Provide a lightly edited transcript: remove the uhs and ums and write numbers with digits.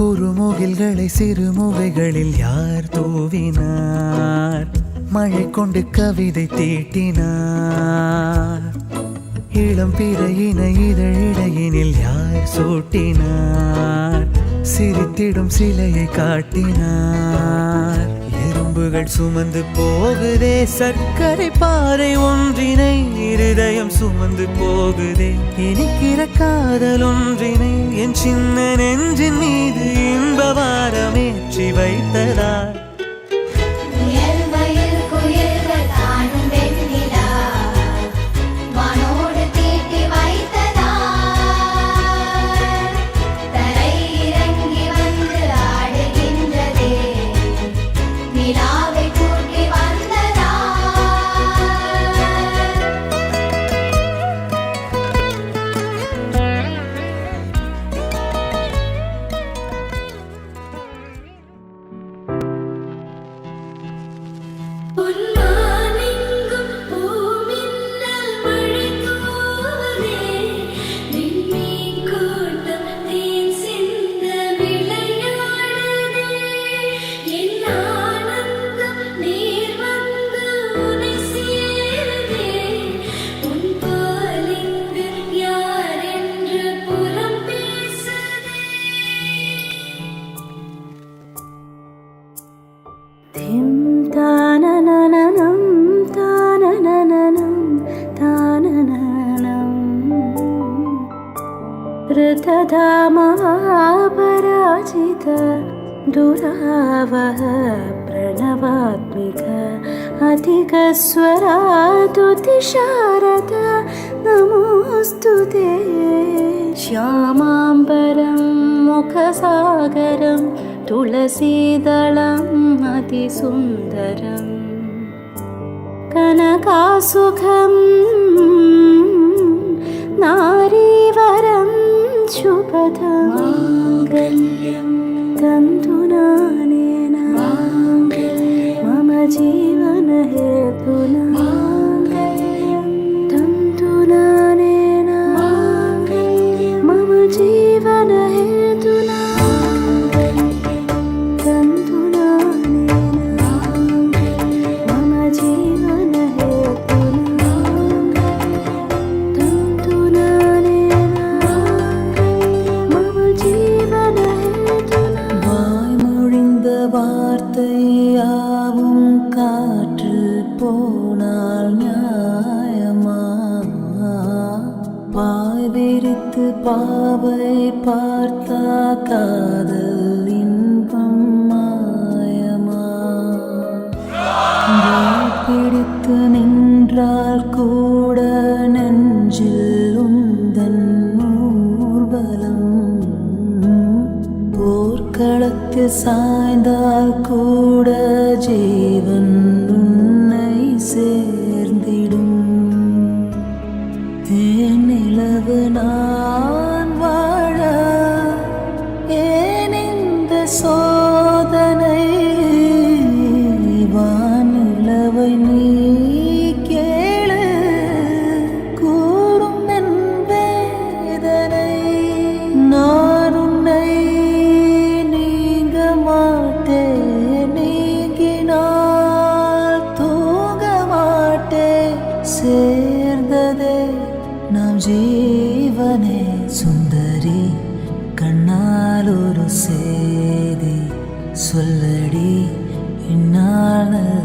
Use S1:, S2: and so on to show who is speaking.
S1: குறுமுகில்களை சிறுமுகைகளில் யார் தூவினார்? மழை கொண்டு கவிதை தீட்டினார். இளம் பிறையின இதழிடையினில் யார் சூட்டினார்? சிரித்திடும் சிலையை காட்டினார். எறும்புகள் சுமந்து போகுதே சர்க்கரை பாறை ஒன்றினை, இருதயம் சுமந்து போகுதே இனிக்கிற காதல் ஒன்றினை. என் சின்ன நெஞ்சின் மீது இன்ப வாரமேற்றி வைத்ததார்.
S2: ऋतधामापराजित दुरावह प्रणवात्मिक अधिकस्वरातुतिशारद नमोऽस्तु ते. श्यामाम्बरं मुखसागरं तुलसीदलम् अतिसुन्दरं कनकासुखं नारीवरं शुभदं. माङ्गल्यं तन्तुनानेन मम जीवनहेतुना. माङ्गल्यं तन्तुनानेन मम जीवनहेतुना.
S3: வார்த்தையாவும் காற்று போனால் நியாயமா? பாய் விரித்து பாவை பார்த்தா காதல் இன்பம் மாயமா? பிடித்து நின்றால் கூட நெஞ்சில் உந்தன் ஊர்வலம். போர்க்களத்தில் சாய்ந்தால் கூட ஜீவன் உன்னை சேர்ந்திடும். தேனிலவு நான் வாழ ஏன் இந்த சோதனை? வானிலவை நீ கேளு கூறும் என் வேதனை. நான் உன்னை நீங்க மாட்டேன், நீங்கினால் தூங்க மாட்டேன். சேர்ந்ததே நாம் ஜீவனே சுந்தரி, கண்ணால் ஒரு செய்தி சொல்லடி இந்நாள் நல்ல